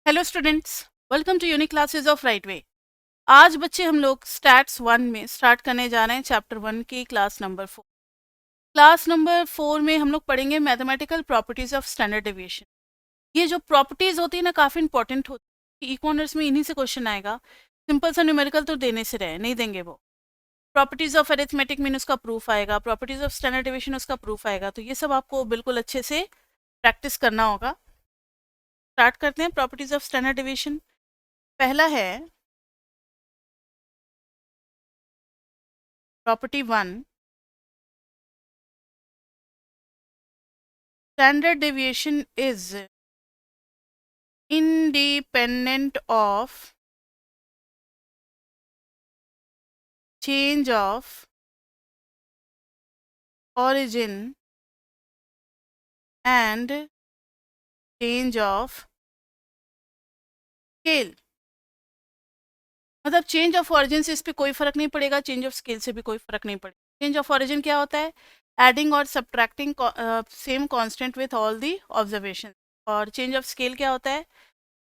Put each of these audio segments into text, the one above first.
Hello students, welcome to unique classes of right way. आज बच्चे हम लोग स्टैट्स 1 में स्टार्ट करने जा रहे हैं चैप्टर 1 की क्लास नंबर 4। क्लास नंबर 4 में हम लोग पढ़ेंगे mathematical properties of standard deviation. ये जो प्रॉपर्टीज होती है ना, काफ़ी इंपॉर्टेंट होती है। इक्वेशंस में इन्हीं से क्वेश्चन आएगा। सिंपल सा न्यूमेरिकल तो देने से रहे नहीं देंगे वो। प्रॉपर्टीज ऑफ अरिथमेटिक मीन उसका प्रूफ आएगा, प्रॉपर्टीज ऑफ स्टैंडर्ड डेविएशन उसका प्रूफ आएगा। तो ये सब आपको बिल्कुल अच्छे से प्रैक्टिस करना होगा। स्टार्ट करते हैं प्रॉपर्टीज ऑफ स्टैंडर्ड डेविएशन। पहला है property 1, standard deviation is independent of change of origin and change of scale। मतलब चेंज ऑफ ऑरिजिन से इस पे कोई फर्क नहीं पड़ेगा, चेंज ऑफ स्केल से भी कोई फर्क नहीं पड़ेगा। चेंज ऑफ ऑरिजिन क्या होता है? एडिंग और subtracting same constant with all the observation. और चेंज ऑफ स्केल क्या होता है?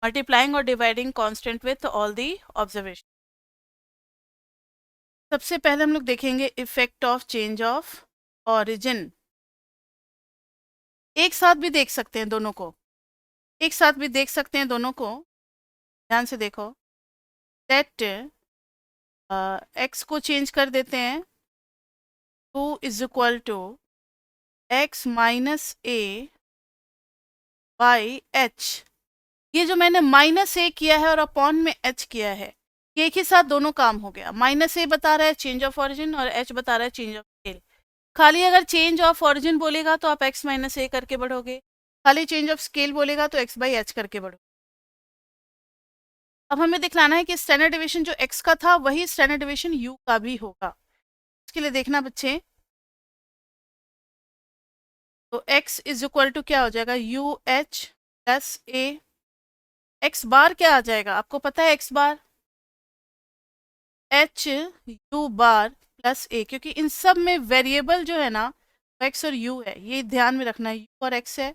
मल्टीप्लाइंग और dividing constant with all the observation. सबसे पहले हम लोग देखेंगे effect of change of origin. एक साथ भी देख सकते हैं दोनों को, एक साथ भी देख सकते हैं दोनों को। ध्यान से देखो। लेट एक्स को चेंज कर देते हैं। 2 is equal to x minus a by h. ये जो मैंने माइनस ए किया है और अपॉन में एच किया है, ये एक ही साथ दोनों काम हो गया। माइनस ए बता रहा है चेंज ऑफ ऑरिजिन और एच बता रहा है चेंज ऑफ स्केल। खाली अगर चेंज ऑफ ऑरिजिन बोलेगा तो आप एक्स माइनस ए करके बढ़ोगे, खाली चेंज ऑफ स्केल बोलेगा तो एक्स बाई एच करके बढ़ो। अब हमें दिखलाना है कि स्टैंडर्ड डिवीजन जो x का था वही स्टैंडर्ड डिवीजन u का भी होगा। इसके लिए देखना बच्चे, तो x इज इक्वल टू क्या हो जाएगा? यू एच प्लस ए। एक्स बार क्या आ जाएगा? आपको पता है x बार एच यू बार प्लस ए, क्योंकि इन सब में वेरिएबल जो है ना x और u है, ये ध्यान में रखना है। u और x है,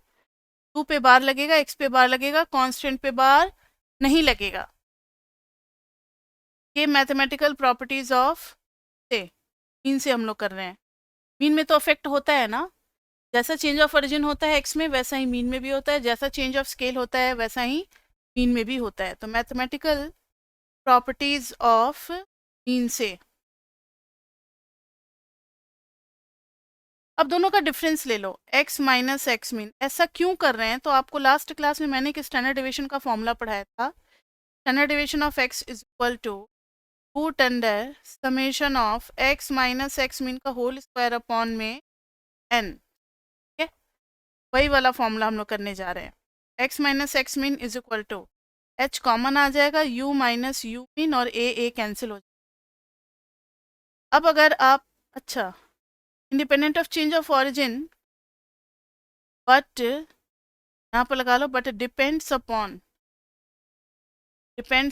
u पे बार लगेगा, x पे बार लगेगा, कांस्टेंट पे बार नहीं लगेगा। ये मैथमेटिकल प्रॉपर्टीज ऑफ से मीन से हम लोग कर रहे हैं। मीन में तो अफेक्ट होता है ना, जैसा चेंज ऑफ ओरिजिन होता है एक्स में वैसा ही मीन में भी होता है, जैसा चेंज ऑफ स्केल होता है वैसा ही मीन में भी होता है। तो मैथमेटिकल प्रॉपर्टीज ऑफ मीन से। अब दोनों का डिफरेंस ले लो, x माइनस एक्स मीन। ऐसा क्यों कर रहे हैं? तो आपको लास्ट क्लास में मैंने एक स्टैंडर्ड डिवीजन का फॉर्मूला पढ़ाया था। Standard division of x is equal to root under summation of x minus x mean का होल स्क्वायर अपॉन में n। ठीक है, वही वाला फॉर्मूला हम लोग करने जा रहे हैं। x minus x mean is equal to h common आ जाएगा, u माइनस यू मीन और a कैंसिल हो जाएगा। अब अगर आप अच्छा independent of change of origin, but यहाँ पर लगा लो, but depends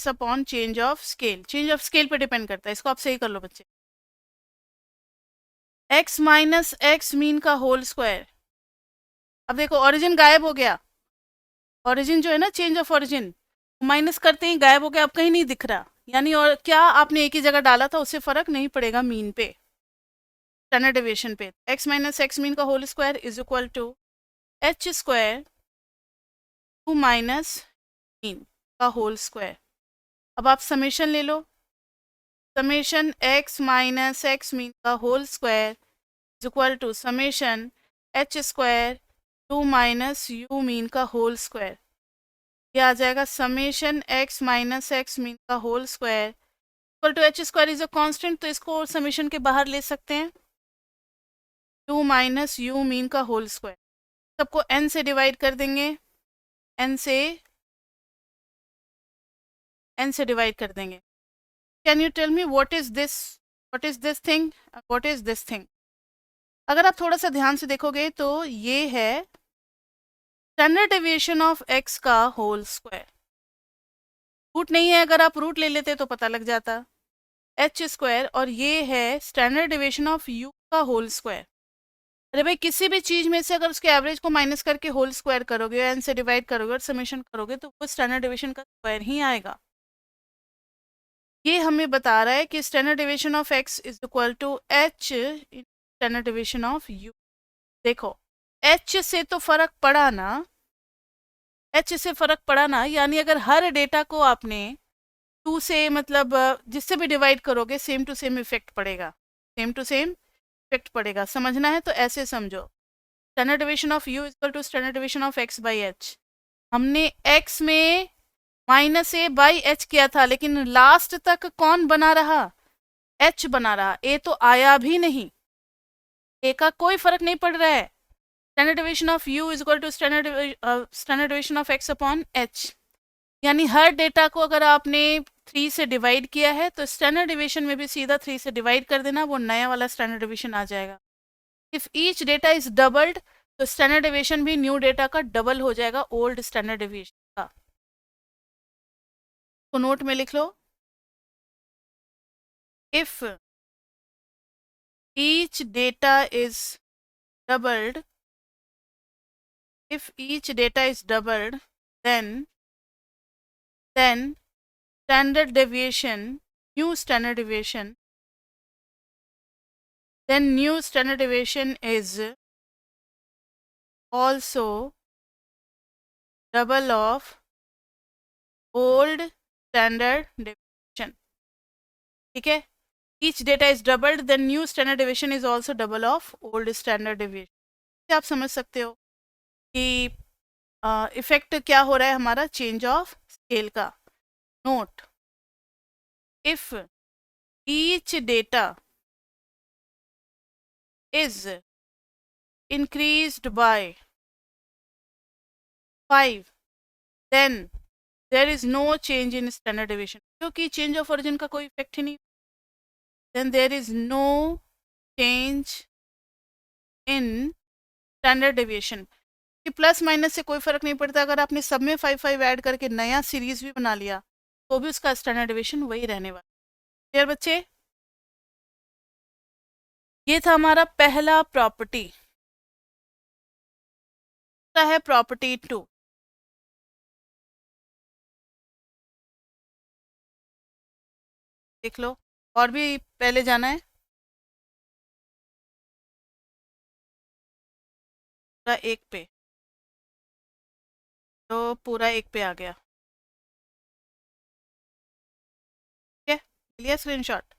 upon change of scale. Change of scale पे डिपेंड करता है, इसको आप सही कर लो बच्चे। x माइनस एक्स मीन का होल स्क्वायर। अब देखो ऑरिजिन गायब हो गया, ऑरिजिन जो है ना चेंज ऑफ ऑरिजिन, माइनस करते ही गायब हो गया, अब कहीं नहीं दिख रहा। यानी और क्या आपने एक ही जगह डाला था, उससे फर्क नहीं पड़ेगा मीन पे, स्टैंडर्ड डेविएशन पे। x माइनस एक्स मीन का whole square is equal to h square 2 minus mean का होल स्क्वायर। अब आप समेशन ले लो, summation x minus x mean का whole square is equal to summation h square 2 minus u mean का whole square. ये आ जाएगा summation x minus x mean का whole square equal to h square is a constant, तो इसको summation के बाहर ले सकते हैं। 2 माइनस यू मीन का होल स्क्वायर, सबको n से डिवाइड कर देंगे, n से डिवाइड कर देंगे। Can you tell me what is this, what is this thing, what is this thing? अगर आप थोड़ा सा ध्यान से देखोगे तो ये है स्टैंडर्ड डेविएशन ऑफ x का होल स्क्वायर। रूट नहीं है, अगर आप रूट ले लेते तो पता लग जाता, एच स्क्वायर, और ये है स्टैंडर्ड डेविएशन ऑफ u का होल स्क्वायर। अरे भाई किसी भी चीज में से अगर उसके एवरेज को माइनस करके होल स्क्वायर करोगे, एन से डिवाइड करोगे और समेशन करोगे तो वो स्टैंडर्ड डिवीजन का स्क्वायर ही आएगा। ये हमें बता रहा है कि standard division of x is equal to h standard division of u. देखो एच से तो फर्क पड़ा ना, एच से फर्क पड़ा ना, यानी अगर हर डेटा को आपने टू से मतलब जिससे भी डिवाइड करोगे सेम टू सेम इफेक्ट पड़ेगा, सेम टू सेम इफेक्ट पड़ेगा। समझना है तो ऐसे समझो, standard division of u equal to standard division of x by h. हमने एक्स में माइनस ए बाई एच किया था, लेकिन लास्ट तक कौन बना रहा, एच बना रहा, ए तो आया भी नहीं, ए का कोई फर्क नहीं पड़ रहा है। Standard division of u is equal to standard division of x upon h, यानी हर डेटा को अगर आपने 3 से डिवाइड किया है तो स्टैंडर्ड डिवीजन में भी सीधा 3 से डिवाइड कर देना, वो नया वाला स्टैंडर्ड डिवीजन आ जाएगा। If each data is doubled तो स्टैंडर्ड डिवीजन भी न्यू डेटा का डबल हो जाएगा ओल्ड स्टैंडर्ड डिवीजन का। तो नोट में लिख लो, if each data is doubled, if each data is doubled, then standard deviation, new standard deviation, then new standard deviation is also double of old standard deviation. ठीक है, each data is doubled, then new standard deviation is also double of old standard deviation. आप समझ सकते हो कि effect क्या हो रहा है हमारा, चेंज ऑफ स्केल का। Note, if each data is increased by 5, then there is no change in standard deviation, क्योंकि चेंज ऑफ ओरिजिन का कोई इफेक्ट ही नहीं, then there is no change in standard deviation। कि प्लस माइनस से कोई फर्क नहीं पड़ता, अगर आपने सब में 5 ऐड करके नया सीरीज भी बना लिया तो भी उसका स्टैंडर्ड डिवीजन वही रहने वाला। क्लियर बच्चे, ये था हमारा पहला प्रॉपर्टी। है प्रॉपर्टी 2, देख लो, और भी पहले जाना है, पूरा एक पे, तो पूरा एक पे आ गया। ठीक है, लिया स्क्रीनशॉट।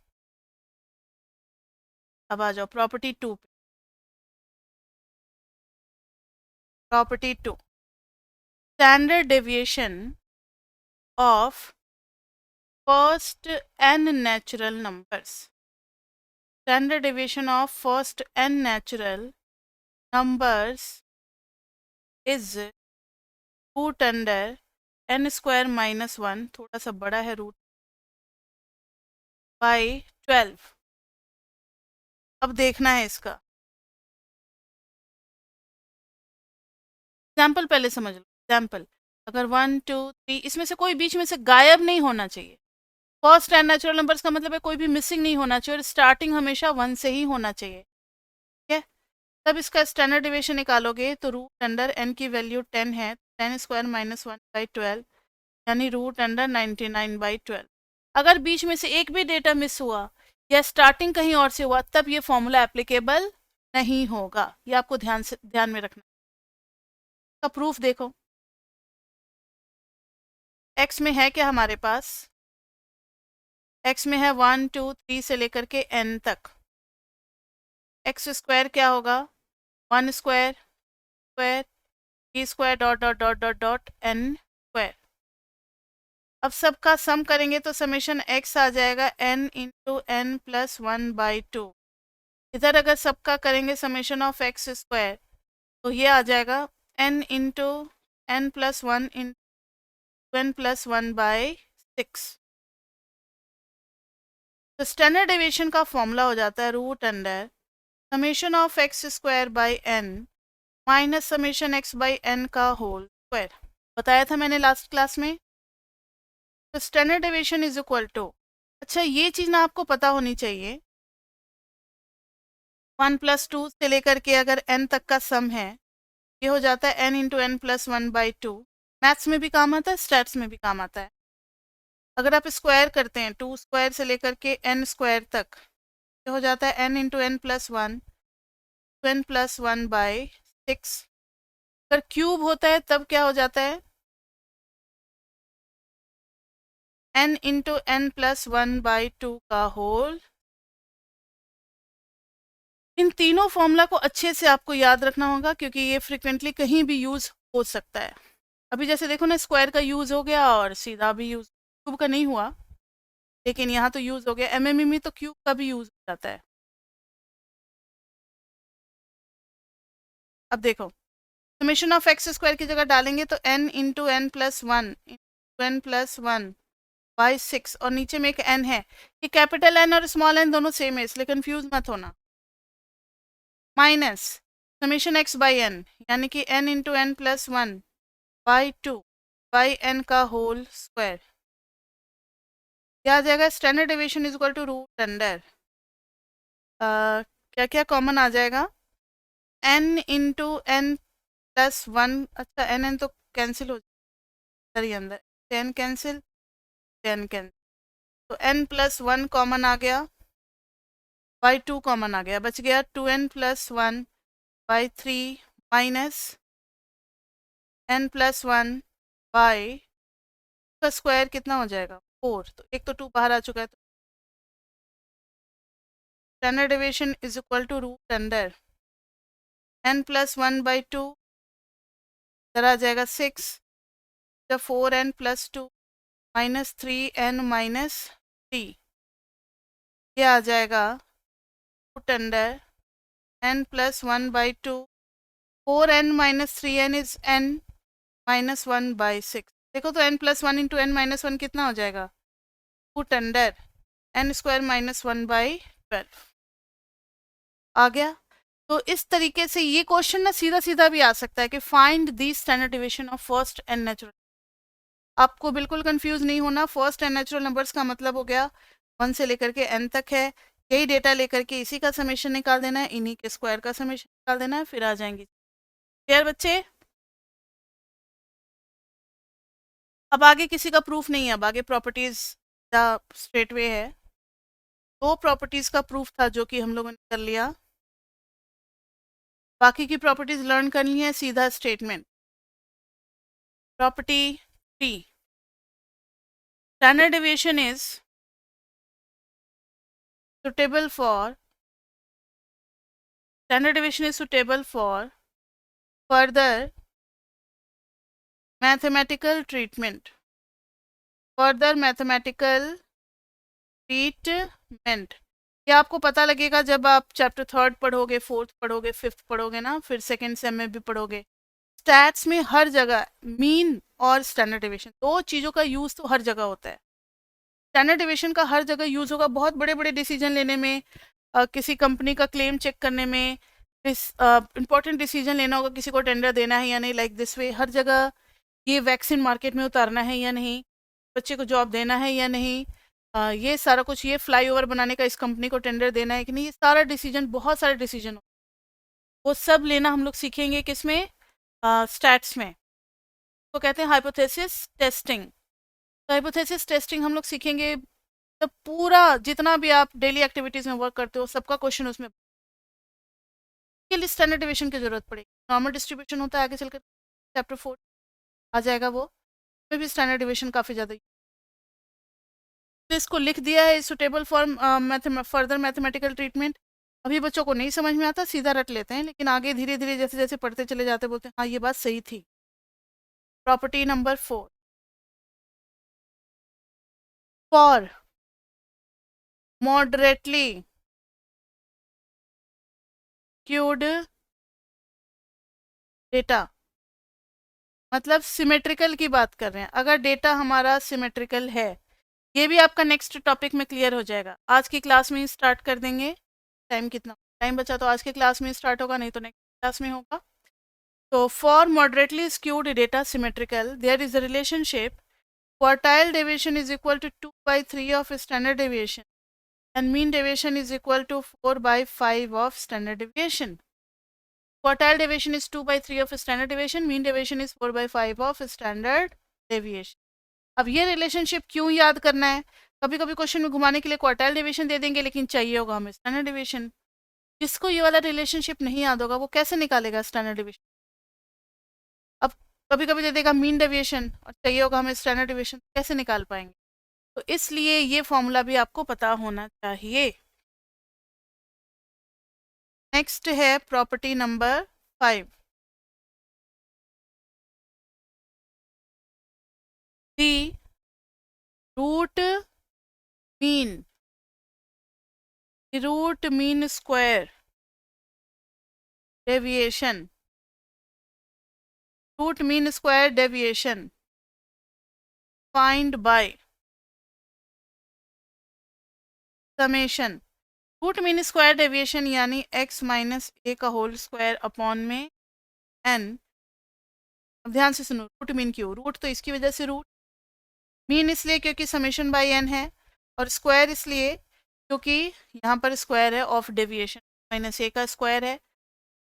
अब आ जाओ प्रॉपर्टी 2 पे। Property 2, standard deviation of first n natural numbers, standard deviation of first n natural numbers is root under n square minus 1, थोड़ा सा बड़ा है रूट, बाई 12। अब देखना है इसका एग्जाम्पल, पहले समझ लो एग्जाम्पल। अगर 1 2 3 इसमें से कोई बीच में से गायब नहीं होना चाहिए, फर्स्ट एन नेचुरल नंबर्स का मतलब है कोई भी मिसिंग नहीं होना चाहिए, और स्टार्टिंग हमेशा 1 से ही होना चाहिए। ठीक है, तब इसका स्टैंडर्ड डिविएशन निकालोगे तो रूट अंडर n की वैल्यू 10 है, 10 स्क्वायर माइनस 1 बाई 12, यानी रूट अंडर 99 बाई 12। अगर बीच में से एक भी डेटा मिस हुआ या स्टार्टिंग कहीं और से हुआ तब ये फॉर्मूला एप्लीकेबल नहीं होगा, ये आपको ध्यान में रखना। का प्रूफ देखो, x में है क्या हमारे पास, x में है 1 2 3 से लेकर के n तक। एक्स स्क्वायर क्या होगा, 1 square square t square dot dot dot dot dot n square. अब सबका सम करेंगे तो समेशन x आ जाएगा n into n plus 1 by 2। इधर अगर सबका करेंगे समेशन ऑफ एक्स स्क्वायर तो ये आ जाएगा n into n plus 1 into n plus 1 by 6। तो स्टैंडर्ड डेविएशन का फॉर्मूला हो जाता है root under summation of x square by n minus summation x by n का होल स्क्वायर। बताया था मैंने लास्ट क्लास में। तो standard deviation is equal to, अच्छा ये चीज़ ना आपको पता होनी चाहिए, 1+2 से लेकर के अगर n तक का सम है, ये हो जाता है n into n plus 1/2। Maths में भी काम आता है, स्टैट्स में भी काम आता है। अगर आप स्क्वायर करते हैं 2 स्क्वायर से लेकर के n स्क्वायर तक, ये हो जाता है n into n plus 1, n plus 1/6। अगर क्यूब होता है तब क्या हो जाता है, n इंटू एन प्लस 1/2 का होल। इन तीनों फॉर्मूला को अच्छे से आपको याद रखना होगा, क्योंकि ये फ्रिक्वेंटली कहीं भी यूज़ हो सकता है। अभी जैसे देखो ना, स्क्वायर का यूज़ हो गया और सीधा भी यूज़, क्यूब का नहीं हुआ, लेकिन यहाँ तो यूज़ हो गया। एमएमई में तो क्यूब का भी यूज़ हो जाता है। अब देखो, समेशन ऑफ एक्स स्क्वायर की जगह डालेंगे तो n इंटू एन प्लस 1/6, और नीचे में एक n है। ये कैपिटल N और स्मॉल n दोनों सेम है, इसलिए कंफ्यूज मत होना। Minus summation x by n, यानी कि n into n plus 1/2/n का होल स्क्वायर। क्या आ जाएगा, standard deviation is equal to root under क्या क्या कॉमन आ जाएगा, n इंटू एन प्लस 1। अच्छा, n तो कैंसिल हो जाएगा अंदर, 10 कैंसिल, 10 कैंसिल, तो n प्लस 1 कॉमन आ गया, बाई 2 कॉमन आ गया, बच गया 2n plus 1/3 minus n plus 1 का स्क्वायर कितना हो जाएगा, 4। तो एक तो 2 बाहर आ चुका है, तो standard deviation is equal to root under n plus 1/2, इधर आ जाएगा 6, जब 4n plus 2 minus 3n minus 3, ये आ जाएगा root under n plus 1/2, 4n minus 3n is n minus 1/6। देखो तो n plus 1 into n minus 1 कितना हो जाएगा, root under n square minus 1/12 आ गया। तो इस तरीके से ये क्वेश्चन ना सीधा सीधा भी आ सकता है कि find the standard deviation of first and natural. आपको बिल्कुल कंफ्यूज नहीं होना, फर्स्ट एंड नेचुरल नंबर्स का मतलब हो गया 1 से लेकर के n तक है। यही डेटा लेकर के इसी का समेशन निकाल देना है, इन्हीं के स्क्वायर का समेशन निकाल देना है, फिर आ जाएंगी। क्लियर बच्चे? अब आगे किसी का प्रूफ नहीं है, अब आगे प्रॉपर्टीज का स्ट्रेट वे है। दो प्रॉपर्टीज का प्रूफ था जो कि हम लोगों ने कर लिया, बाकी की प्रॉपर्टीज लर्न करनी है। सीधा statement, property 3, standard deviation is suitable for standard deviation is suitable for further mathematical treatment, further mathematical treatment। ये आपको पता लगेगा जब आप चैप्टर 3 पढ़ोगे, 4th पढ़ोगे, 5th पढ़ोगे ना, फिर सेकेंड सेम में भी पढ़ोगे। स्टैट्स में हर जगह मीन और स्टैंडर्ड डेविएशन, दो चीज़ों का यूज़ तो हर जगह होता है। स्टैंडर्ड डेविएशन का हर जगह यूज़ होगा बहुत बड़े बड़े डिसीजन लेने में, किसी कंपनी का क्लेम चेक करने में, इंपॉर्टेंट डिसीजन लेना होगा, किसी को टेंडर देना है या नहीं, लाइक दिस वे। हर जगह ये वैक्सीन मार्केट में उतारना है या नहीं, बच्चे को जॉब देना है या नहीं, ये सारा कुछ, ये फ्लाईओवर बनाने का इस कंपनी को टेंडर देना है कि नहीं, ये सारा डिसीजन, बहुत सारे डिसीजन वो सब लेना हम लोग सीखेंगे किसमें, स्टैट्स में। तो कहते हैं हाइपोथेसिस टेस्टिंग। तो हाइपोथेसिस टेस्टिंग हम लोग सीखेंगे, तो पूरा जितना भी आप डेली एक्टिविटीज़ में वर्क करते हो सबका क्वेश्चन उसमें के लिए स्टैंडर्ड डेविएशन की जरूरत पड़ेगी। नॉर्मल डिस्ट्रीब्यूशन होता है, आगे चलकर चैप्टर 4 आ जाएगा, वो में भी स्टैंडर्ड डेविएशन काफ़ी ज़्यादा। तो इसको लिख दिया है, suitable for further mathematical treatment. अभी बच्चों को नहीं समझ में आता, सीधा रट लेते हैं, लेकिन आगे धीरे धीरे जैसे जैसे पढ़ते चले जाते बोलते हैं हाँ ये बात सही थी। Property number 4, for moderately cued data, मतलब सिमेट्रिकल की बात कर रहे हैं। अगर डेटा हमारा सिमेट्रिकल है, ये भी आपका नेक्स्ट टॉपिक में क्लियर हो जाएगा, आज की क्लास में ही स्टार्ट कर देंगे। टाइम कितना टाइम बचा, तो आज की क्लास में स्टार्ट होगा, नहीं तो नेक्स्ट क्लास में होगा। तो for moderately skewed data symmetrical, there is a relationship quartile deviation is equal to 2/3 of standard deviation and mean deviation is equal to 4/5 of standard deviation. Quartile deviation is 2/3 of standard deviation. Mean deviation is 4/5 of standard deviation. अब ये relationship क्यों याद करना है? कभी कभी question में घुमाने के लिए क्वार्टाइल डेविएशन दे देंगे, लेकिन चाहिए होगा हमें स्टैंडर्ड डेविएशन। जिसको ये वाला रिलेशनशिप नहीं याद होगा वो कैसे निकालेगा स्टैंडर्ड डेविएशन? अब कभी कभी दे देगा मीन डेविएशन और चाहिए होगा हमें स्टैंडर्ड डेविएशन, कैसे निकाल पाएंगे? तो इसलिए ये फॉर्मूला भी आपको पता होना चाहिए। नेक्स्ट है property number 5, the root mean square deviation, root mean square deviation find by summation. Root mean square deviation यानी x माइनस ए का होल स्क्वायर अपॉन में n। अब ध्यान से सुनो, रूट मीन क्यों? रूट तो इसकी वजह से रूट, मीन इसलिए क्योंकि समेशन बाय n है, और स्क्वायर इसलिए क्योंकि यहाँ पर स्क्वायर है ऑफ डेविएशन, माइनस ए का स्क्वायर है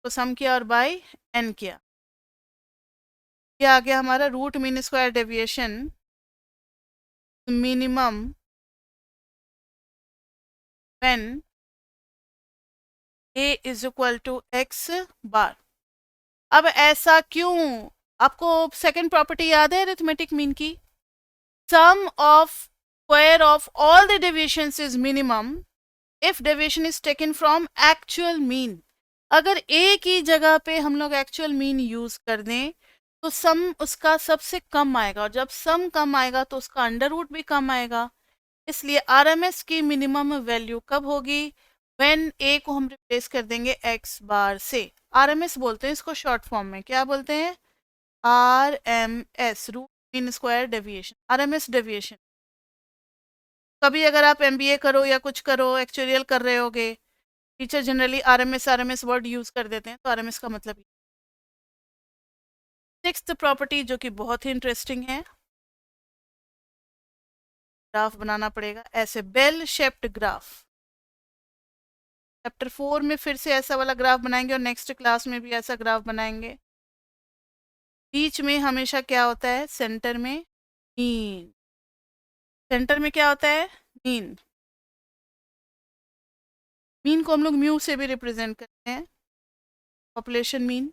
तो सम किया और बाय n किया। ये आ गया हमारा root mean square deviation minimum when a is equal to x bar. अब ऐसा क्यों? आपको सेकंड प्रॉपर्टी याद है अरिथमेटिक मीन की? Sum of square of all the deviations is minimum if deviation is taken from actual mean. अगर a की जगह पे हम लोग एक्चुअल मीन यूज कर दें तो सम उसका सबसे कम आएगा, और जब सम कम आएगा तो उसका अंडर रूट भी कम आएगा। इसलिए RMS की मिनिमम वैल्यू कब होगी? व्हेन a को हम रिप्लेस कर देंगे x बार से। RMS बोलते हैं इसको शॉर्ट फॉर्म में, क्या बोलते हैं? RMS, root mean square deviation, RMS deviation. कभी अगर आप MBA करो या कुछ करो, एक्चुअरियल कर रहे होगे, teacher generally RMS word use कर देते हैं, तो RMS का मतलब। सिक्स्थ प्रॉपर्टी जो कि बहुत ही इंटरेस्टिंग है, ग्राफ बनाना पड़ेगा ऐसे, बेल शेप्ड ग्राफ। चैप्टर 4 में फिर से ऐसा वाला ग्राफ बनाएंगे और नेक्स्ट क्लास में भी ऐसा ग्राफ बनाएंगे। बीच में हमेशा क्या होता है? सेंटर में मीन। सेंटर में क्या होता है? मीन। मीन को हम लोग म्यू से भी रिप्रेजेंट करते हैं, पॉपुलेशन मीन।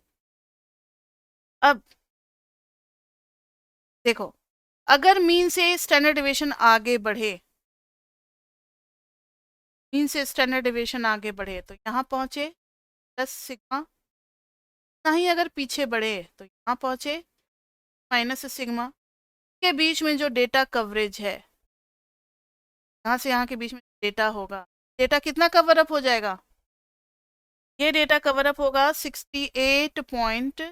अब देखो, अगर मीन से स्टैंडर्ड डेविएशन आगे बढ़े, मीन से स्टैंडर्ड डेविएशन आगे बढ़े तो यहाँ पहुंचे प्लस सिग्मा, नहीं अगर पीछे बढ़े तो यहाँ पहुंचे माइनस सिग्मा। के बीच में जो डेटा कवरेज है, यहाँ से यहाँ के बीच में डेटा होगा, डेटा कितना कवर अप हो जाएगा? ये डेटा कवर अप होगा 68.7%,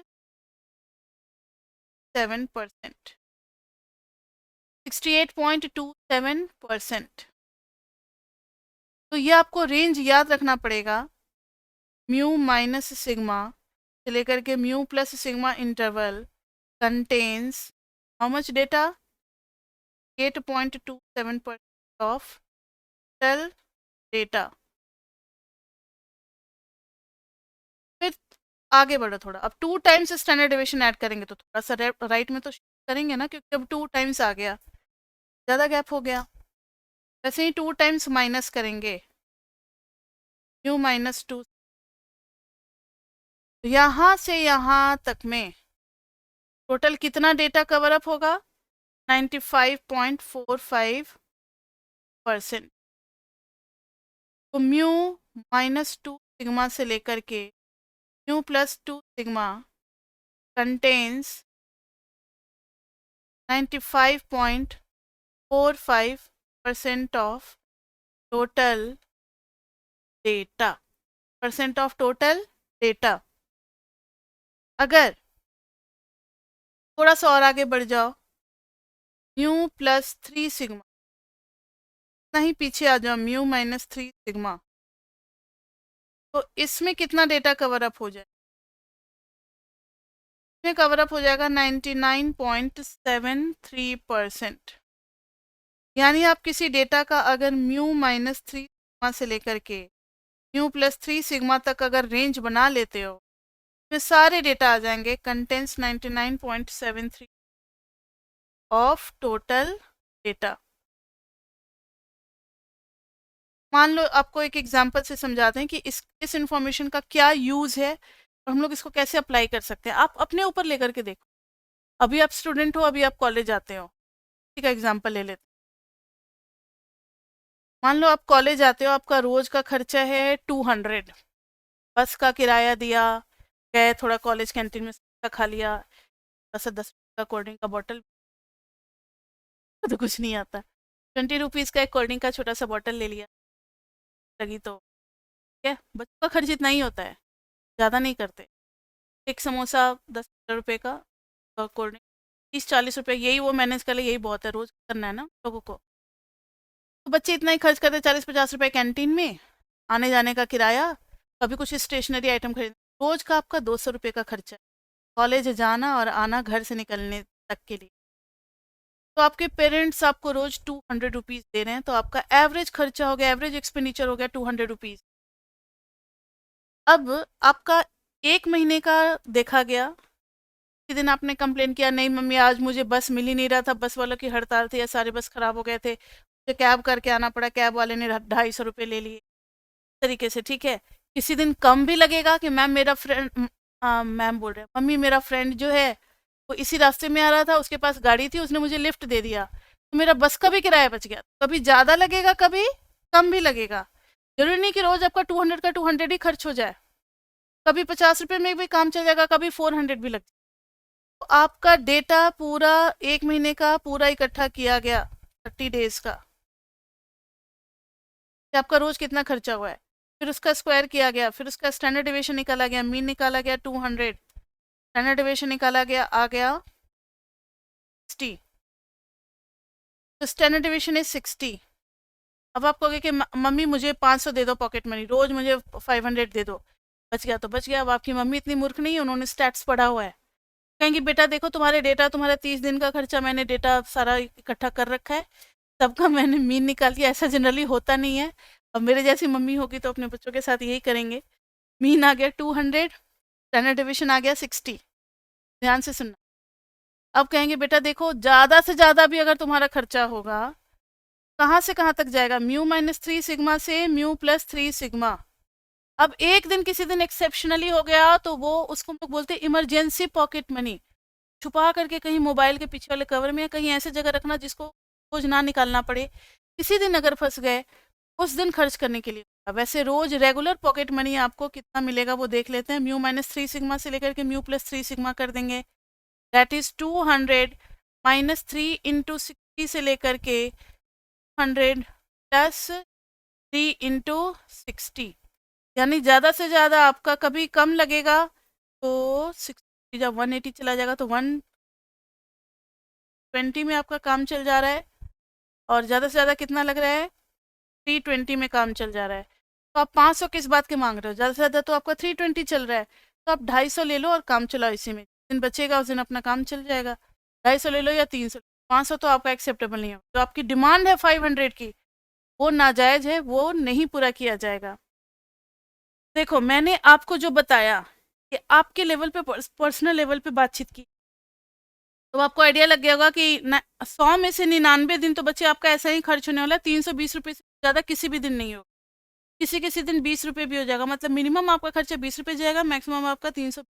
68.27%। तो ये आपको रेंज याद रखना पड़ेगा, म्यू माइनस सिग्मा से लेकर के mu plus sigma interval contains how much data? 8.27% of total data. फिर आगे बढ़ो थोड़ा, अब 2 टाइम्स स्टैंडर्ड डेविएशन ऐड करेंगे तो थोड़ा सा राइट में तो करेंगे ना, क्योंकि जब 2 टाइम्स आ गया ज़्यादा गैप हो गया। वैसे ही 2 टाइम्स माइनस करेंगे, म्यू माइनस 2, यहाँ से यहाँ तक में टोटल कितना डेटा कवर अप होगा? 95.45%। तो म्यू माइनस 2 सिग्मा से लेकर के mu plus 2 sigma contains 95.45% of total data, percent of total data. अगर थोड़ा सा और आगे बढ़ जाओ, म्यू प्लस 3 सिग्मा, नहीं पीछे आ जाओ, म्यू माइनस 3 सिग्मा, तो इसमें कितना डेटा कवर अप हो जाए? इसमें कवर अप हो जाएगा 99.73%। यानी आप किसी डेटा का अगर म्यू माइनस 3 सिग्मा से लेकर के म्यू प्लस 3 सिग्मा तक अगर रेंज बना लेते हो, फिर सारे डेटा आ जाएंगे। Contents 99.73 of total data. मान लो आपको एक एग्जांपल से समझाते हैं कि इस इंफॉर्मेशन का क्या यूज़ है और हम लोग इसको कैसे अप्लाई कर सकते हैं। आप अपने ऊपर लेकर के देखो। अभी आप स्टूडेंट हो, अभी आप कॉलेज आते हो, ठीक है, एग्जांपल ले लेते हैं। मान लो आप कॉलेज आते हो, आपका रोज का खर्चा है 200, बस का किराया दिया, गए थोड़ा कॉलेज कैंटीन में खा लिया, 10 का कोल्ड ड्रिंक का बॉटल तो कुछ नहीं आता, 20 रुपीज़ का एक कोल्ड ड्रिंक का छोटा सा बॉटल ले लिया, लगी तो ठीक है। बच्चों का खर्च इतना ही होता है, ज़्यादा नहीं करते। एक समोसा 10 रुपये का और कोल्ड ड्रिंक 30-40 रुपये, यही वो मैनेज कर ले, यही बहुत है, रोज़ करना है ना लोगों को। तो बच्चे इतना ही खर्च करते, 40-50 रुपये कैंटीन में, आने जाने का किराया, कभी कुछ स्टेशनरी आइटम खरीद, रोज का आपका 200 रुपये का खर्चा है कॉलेज जाना और आना, घर से निकलने तक के लिए। तो आपके पेरेंट्स आपको रोज 200 रुपीज़ दे रहे हैं, तो आपका एवरेज खर्चा हो गया, एवरेज एक्सपेंडिचर हो गया 200 रुपीज़। अब आपका एक महीने का देखा गया, किसी दिन आपने कंप्लेन किया, नहीं मम्मी आज मुझे बस मिल ही नहीं रहा था, बस वालों की हड़ताल थी या सारे बस खराब हो गए थे, मुझे कैब करके आना पड़ा, कैब वाले ने 250 रुपये ले लिए तरीके से, ठीक है। किसी दिन कम भी लगेगा कि मैम मेरा फ्रेंड, मैम बोल रहे हैं मम्मी, मेरा फ्रेंड जो है वो इसी रास्ते में आ रहा था, उसके पास गाड़ी थी, उसने मुझे लिफ्ट दे दिया, तो मेरा बस का भी किराया बच गया। कभी ज़्यादा लगेगा, कभी कम भी लगेगा। जरूरी नहीं कि रोज आपका 200 का 200 ही खर्च हो जाए, कभी 50 रुपये में भी काम चल जाएगा, कभी 400 भी लग जाए। तो आपका डेटा पूरा एक महीने का पूरा इकट्ठा किया गया, 30 डेज का, कि आपका रोज कितना खर्चा हुआ है, फिर उसका स्क्वायर किया गया, फिर उसका स्टैंडर्ड डिविएशन निकाला गया, मीन निकाला गया 200, स्टैंडर्ड डिविएशन निकाला गया, आ गया 60, तो स्टैंडर्ड डिविएशन इज 60। अब आप कहोगे कि मम्मी मुझे 500 दे दो पॉकेट मनी, रोज मुझे 500 दे दो, बच गया तो बच गया। अब आपकी मम्मी इतनी मूर्ख नहीं है, उन्होंने स्टैट्स पढ़ा हुआ है, कहेंगी बेटा देखो तुम्हारे डेटा, तुम्हारा 30 दिन का खर्चा मैंने डेटा सारा इकट्ठा कर रखा है, सबका मैंने मीन निकाल दिया। ऐसा जनरली होता नहीं है। अब मेरे जैसी मम्मी होगी तो अपने बच्चों के साथ यही करेंगे। मीन आ गया 200, स्टैंडर्ड डिविएशन आ गया 60, ध्यान से सुनना। अब कहेंगे बेटा देखो ज़्यादा से ज़्यादा भी अगर तुम्हारा खर्चा होगा, कहाँ से कहाँ तक जाएगा, म्यू माइनस 3 सिग्मा से म्यू प्लस 3 सिग्मा। अब एक दिन किसी दिन एक्सेप्शनली हो गया तो वो उसको हम लोग बोलते हैं इमरजेंसी पॉकेट मनी, छुपा करके कहीं मोबाइल के पीछे वाले कवर में या कहीं ऐसे जगह रखना जिसको रोज ना निकालना पड़े। किसी दिन अगर फंस गए, उस दिन खर्च करने के लिए। वैसे रोज रेगुलर पॉकेट मनी आपको कितना मिलेगा वो देख लेते हैं। म्यू माइनस 3 सिग्मा से लेकर के म्यू प्लस 3 सिग्मा कर देंगे, दैट इज 200 माइनस 3 इंटू 60 से लेकर के 100 प्लस 3 इंटू 60, यानी ज़्यादा से ज़्यादा आपका कभी कम लगेगा तो 60 जब 180 चला जाएगा तो 120 में आपका काम चल जा रहा है, और ज़्यादा से ज़्यादा कितना लग रहा है, 320 में काम चल जा रहा है। तो आप 500 किस बात के मांग रहे हो, ज़्यादा से ज़्यादा तो आपका 320 चल रहा है, तो आप 250 ले लो और काम चलाओ इसी में, दिन बचेगा उस दिन अपना काम चल जाएगा। 250 ले लो या 300, 500 तो आपका एक्सेप्टेबल नहीं है। जो आपकी डिमांड है 500 की, वो नाजायज़ है, वो नहीं पूरा किया जाएगा। देखो मैंने आपको जो बताया कि आपके लेवल पे, पर्सनल लेवल पे बातचीत की, तो आपको आइडिया लग गया होगा कि 100 में से 99 दिन तो बच्चे आपका ऐसा ही खर्च होने वाला है, 320 रुपये से ज़्यादा किसी भी दिन नहीं होगा। किसी किसी दिन 20 रुपये भी हो जाएगा, मतलब मिनिमम आपका खर्चा 20 रुपये जाएगा, मैक्सिमम आपका 300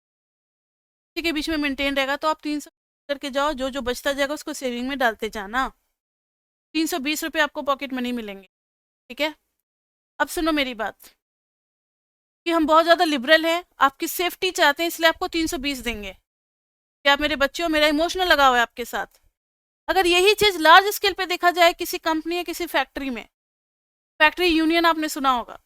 के बीच में मेंटेन रहेगा। तो आप 300 करके जाओ, जो जो बचता जाएगा उसको सेविंग में डालते जाना, 320 रुपये आपको पॉकेट मनी मिलेंगे, ठीक है। अब सुनो मेरी बात, कि हम बहुत ज़्यादा लिबरल हैं, आपकी सेफ्टी चाहते हैं, इसलिए आपको 320 देंगे कि आप मेरे बच्चे हो, मेरा इमोशनल लगाव है आपके साथ। अगर यही चीज़ लार्ज स्केल पे देखा जाए किसी कंपनी या किसी फैक्ट्री में, फैक्ट्री यूनियन आपने सुना होगा,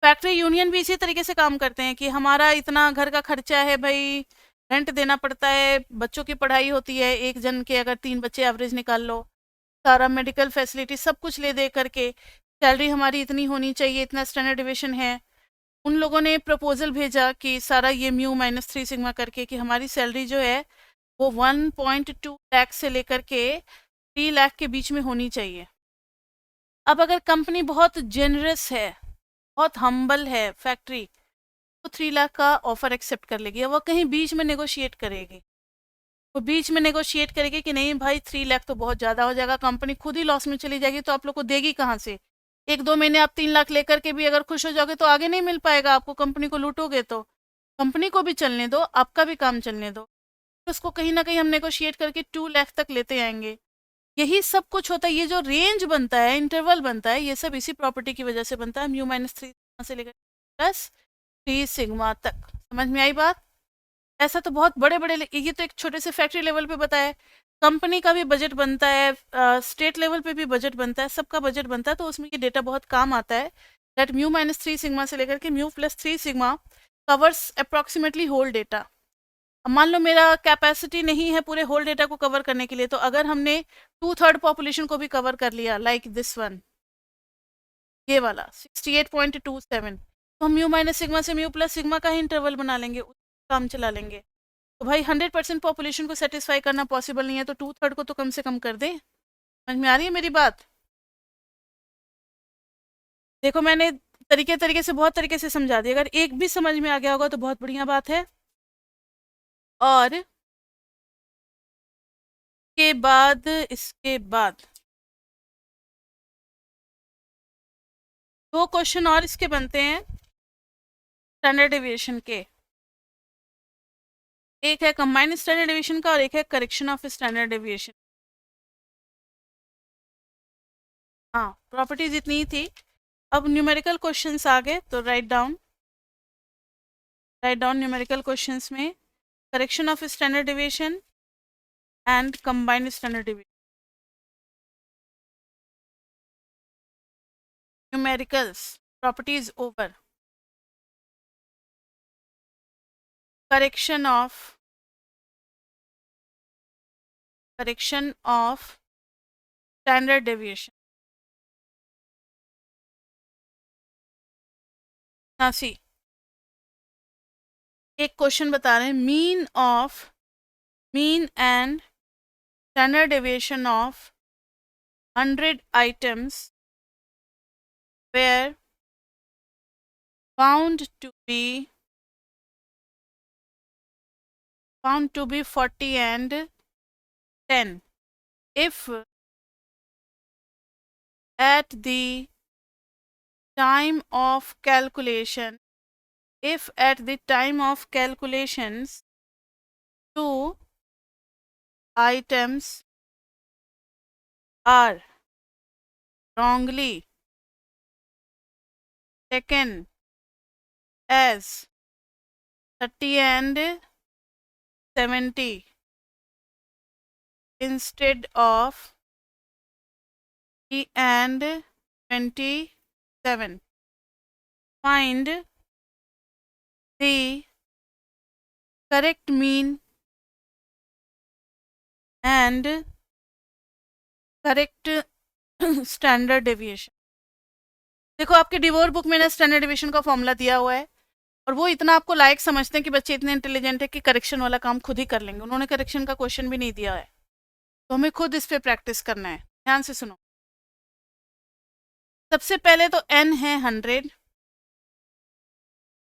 फैक्ट्री यूनियन भी इसी तरीके से काम करते हैं कि हमारा इतना घर का खर्चा है भाई, रेंट देना पड़ता है, बच्चों की पढ़ाई होती है, एक जन के अगर 3 बच्चे एवरेज निकाल लो, सारा मेडिकल फैसिलिटी सब कुछ ले दे करके, सैलरी हमारी इतनी होनी चाहिए, इतना स्टैंडर्ड डिविएशन है। उन लोगों ने प्रपोजल भेजा कि सारा ये म्यू माइनस 3 सिग्मा करके कि हमारी सैलरी जो है वो 1.2 लाख से लेकर के 3 लाख के बीच में होनी चाहिए। अब अगर कंपनी बहुत जेनरस है, बहुत हम्बल है फैक्ट्री, तो 3 लाख का ऑफर एक्सेप्ट कर लेगी, वो कहीं बीच में नेगोशिएट करेगी, वो बीच में नेगोशिएट करेगी कि नहीं भाई 3 लाख तो बहुत ज़्यादा हो जाएगा, कंपनी खुद ही लॉस में चली जाएगी तो आप लोग को देगी कहाँ से। 1-2 महीने आप 3 लाख लेकर के भी अगर खुश हो जाओगे तो आगे नहीं मिल पाएगा आपको, कंपनी को लूटोगे तो। कंपनी को भी चलने दो, आपका भी काम चलने दो, तो उसको कहीं ना कहीं हम नेगोशिएट करके 2 लाख तक लेते आएंगे। यही सब कुछ होता है, ये जो रेंज बनता है, इंटरवल बनता है, ये सब इसी प्रॉपर्टी की वजह से बनता है, म्यू-3 से लेकर +3 सिग्मा तक। समझ में आई बात? ऐसा तो बहुत बड़े बड़े, ये तो एक छोटे से फैक्ट्री लेवल पे बताया है। कंपनी का भी बजट बनता है, स्टेट लेवल पे भी बजट बनता है, सबका बजट बनता है, तो उसमें ये डेटा बहुत काम आता है। दैट म्यू-3 सिग्मा से लेकर के म्यू+3 sigma covers approximately whole data. अब मान लो मेरा कैपेसिटी नहीं है पूरे होल डेटा को कवर करने के लिए, तो अगर हमने 2/3 पॉपुलेशन को भी कवर कर लिया, लाइक दिस वन, ये वाला 68.27, तो हम म्यू-सिग्मा से म्यू+सिग्मा का ही इंटरवल बना लेंगे, काम चला लेंगे। तो भाई 100% पॉपुलेशन को सेटिस्फाई करना पॉसिबल नहीं है, तो 2/3 को तो कम से कम कर दें। समझ में आ रही है मेरी बात? देखो मैंने तरीके तरीके से, बहुत तरीके से समझा दिया, अगर एक भी समझ में आ गया होगा तो बहुत बढ़िया बात है। और इसके बाद 2 क्वेश्चन और इसके बनते हैं स्टैंडर्ड डेविएशन के। एक है कंबाइंड स्टैंडर्ड डेविएशन का और एक है करेक्शन ऑफ स्टैंडर्ड डेविएशन। हाँ, प्रॉपर्टीज इतनी ही थी। अब न्यूमेरिकल क्वेश्चंस आ गए, तो राइट डाउन न्यूमेरिकल क्वेश्चंस में correction of standard deviation and combined standard deviation. Numericals properties over correction of standard deviation. सी एक क्वेश्चन बता रहे हैं, mean and standard deviation of 100 items were found to be 40 and 10 if at the time of calculations 2 items are wrongly taken as 30 and 70 instead of 3 and 27. Find the correct mean and correct standard deviation. देखो आपके devour book में ना standard deviation का formula दिया हुआ है, और वो इतना आपको लायक समझते हैं कि बच्चे इतने इंटेलिजेंट है कि करेक्शन वाला काम खुद ही कर लेंगे, उन्होंने करेक्शन का क्वेश्चन भी नहीं दिया है, तो हमें खुद इस पे प्रैक्टिस करना है। ध्यान से सुनो, सबसे पहले तो n है 100,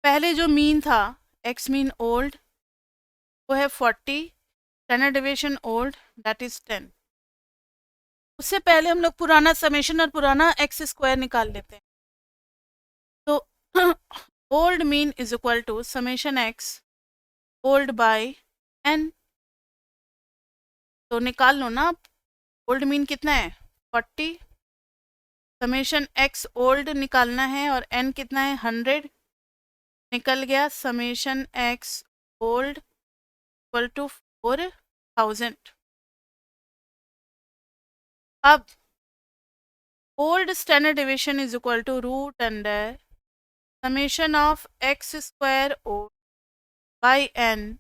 पहले जो मीन था एक्स मीन ओल्ड वो है 40, standard deviation old that is 10। उससे पहले हम लोग पुराना समेशन और पुराना एक्स स्क्वायर निकाल लेते हैं, तो old mean is equal to summation x old by n. तो निकाल लो ना, ओल्ड मीन कितना है 40, समेशन एक्स ओल्ड निकालना है और एन कितना है 100, निकल गया summation x old equal to 4000। अब old standard deviation is equal to root under summation of x square old by n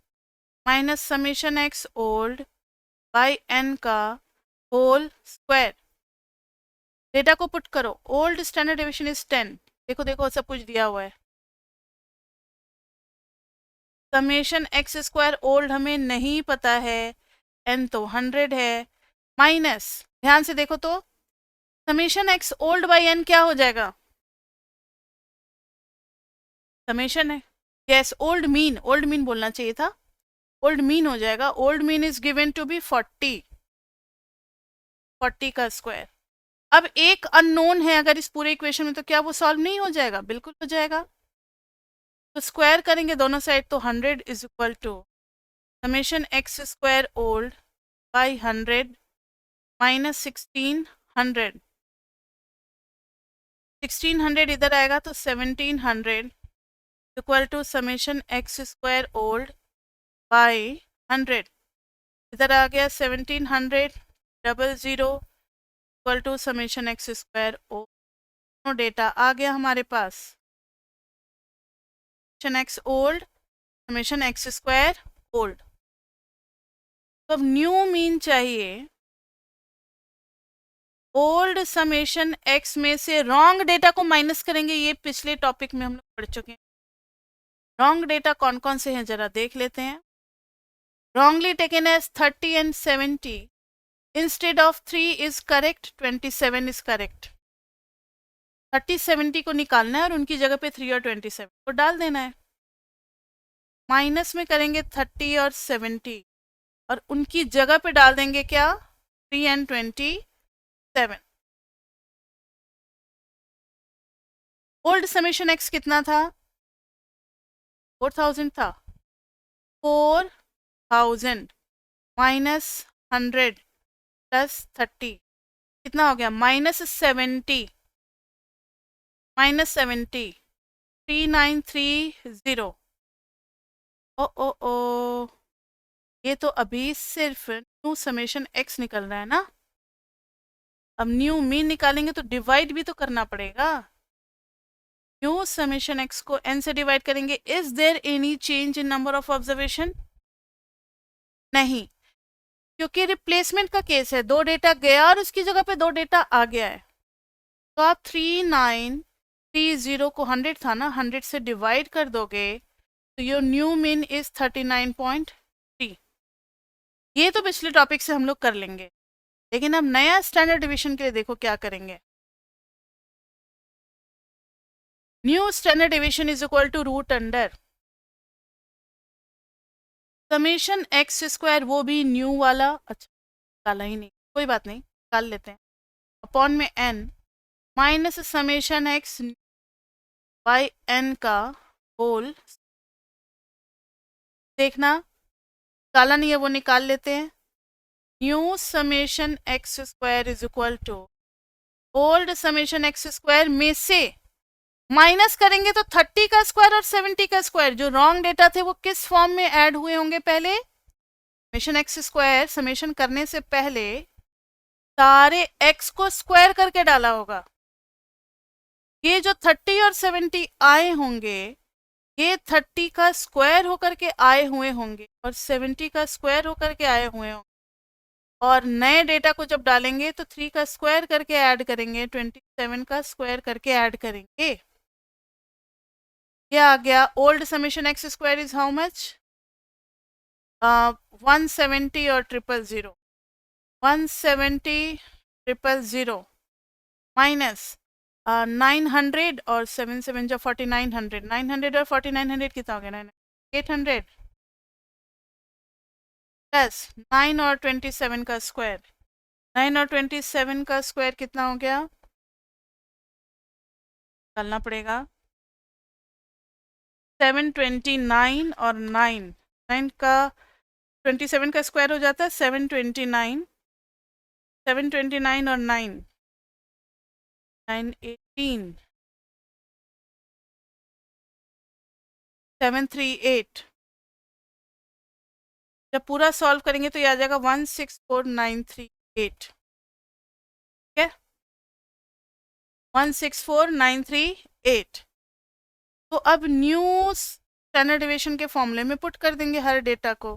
minus summation x old by n का होल स्क्वायर। डेटा को पुट करो, old standard deviation is 10, देखो देखो सब कुछ दिया हुआ है, समेशन एक्स स्क्वायर ओल्ड हमें नहीं पता है, एन तो 100 है, माइनस ध्यान से देखो तो summation x old by n क्या हो जाएगा? समेशन है, यस, ओल्ड मीन बोलना चाहिए था, ओल्ड मीन हो जाएगा। Old mean is given to be 40, 40 का स्क्वायर। अब एक अननोन है अगर इस पूरे इक्वेशन में, तो क्या वो सॉल्व नहीं हो जाएगा? बिल्कुल हो जाएगा। तो स्क्वायर करेंगे दोनों साइड, तो 100 is equal to summation x square old by 100 minus 1600। 1600 इधर आएगा तो 1700 equal to summation x square old by 100। इधर आ गया 1700 00 equal to summation x square old. Data आ गया हमारे पास, summation x old, summation x square old. तो अब न्यू मीन चाहिए। ओल्ड समेशन एक्स में से रॉन्ग डेटा को माइनस करेंगे, ये पिछले टॉपिक में हम लोग पढ़ चुके हैं। रॉन्ग डेटा कौन कौन से हैं जरा देख लेते हैं। wrongly taken as 30 and 70 instead of 3 is correct, 27 is correct। 30 70 को निकालना है और उनकी जगह पे 3 और 27 को डाल देना है। माइनस में करेंगे 30 और 70 और उनकी जगह पे डाल देंगे क्या? 3 एंड 27। ओल्ड समेशन एक्स कितना था? 4000 था। 4000 माइनस 100 प्लस 30 कितना हो गया? -70, -70 3930। ओ ये तो अभी सिर्फ न्यू समेशन एक्स निकल रहा है ना। अब न्यू मीन निकालेंगे तो डिवाइड भी तो करना पड़ेगा। न्यू समेशन एक्स को n से डिवाइड करेंगे। Is there any change in number of observation? नहीं, क्योंकि रिप्लेसमेंट का केस है। 2 डेटा गया और उसकी जगह पे 2 डेटा आ गया है। तो आप 3930 को 100 था ना, 100 से डिवाइड कर दोगे तो योर न्यू मीन इज 39.3। ये तो पिछले टॉपिक से हम लोग कर लेंगे, लेकिन अब नया स्टैंडर्ड डिवीजन के लिए देखो क्या करेंगे। New standard division is equal to root under summation x square, वो भी न्यू वाला। अच्छा निकाला ही नहीं, कोई बात नहीं, निकाल लेते हैं। अपॉन में n minus summation x by n का होल। देखना निकाला नहीं है, वो निकाल लेते हैं। New summation x square is equal to old summation x square में से माइनस करेंगे तो 30 का स्क्वायर और 70 का स्क्वायर, जो रॉन्ग डेटा थे वो किस फॉर्म में ऐड हुए होंगे? पहले समेशन एक्स स्क्वायर समेशन करने से पहले सारे एक्स को स्क्वायर करके डाला होगा। ये जो 30 और 70 आए होंगे, ये 30 का स्क्वायर होकर के आए हुए होंगे और 70 का स्क्वायर होकर के आए हुए होंगे। और नए डेटा को जब डालेंगे तो 3 का स्क्वायर करके ऐड करेंगे, 27 का स्क्वायर करके ऐड करेंगे। क्या आ गया? Old summation x square is how much? 170 और 000, 170 000 माइनस 900 और 7 7 जो 4900, 900 और 4900 कितना हो गया? 800 प्लस 9 और 27 का स्क्वायर, 9 और 27 का स्क्वायर कितना हो गया? करना पड़ेगा 729 और 9 का 27 का स्क्वायर हो जाता है 729, 729 और 918 738। जब पूरा सॉल्व करेंगे तो ये आ जाएगा 164938। ठीक है, 164938। तो अब न्यू स्टैंडर्ड डिवीजन के फॉर्मूले में पुट कर देंगे हर डेटा को।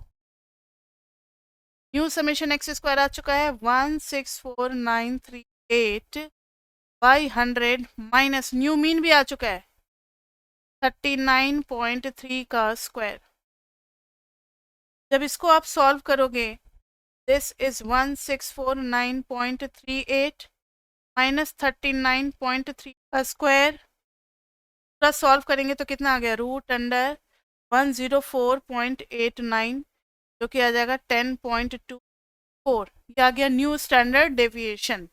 न्यू समेशन एक्स स्क्वायर आ चुका है 164938 बाई 100 माइनस न्यू मीन भी आ चुका है 39.3 का स्क्वायर। जब इसको आप सॉल्व करोगे, दिस इज 1649.38 -39.3 का स्क्वायर पूरा सॉल्व करेंगे तो कितना आ गया, √104.89 जो कि आ जाएगा 10.24। ये आ गया न्यू स्टैंडर्ड डेविएशन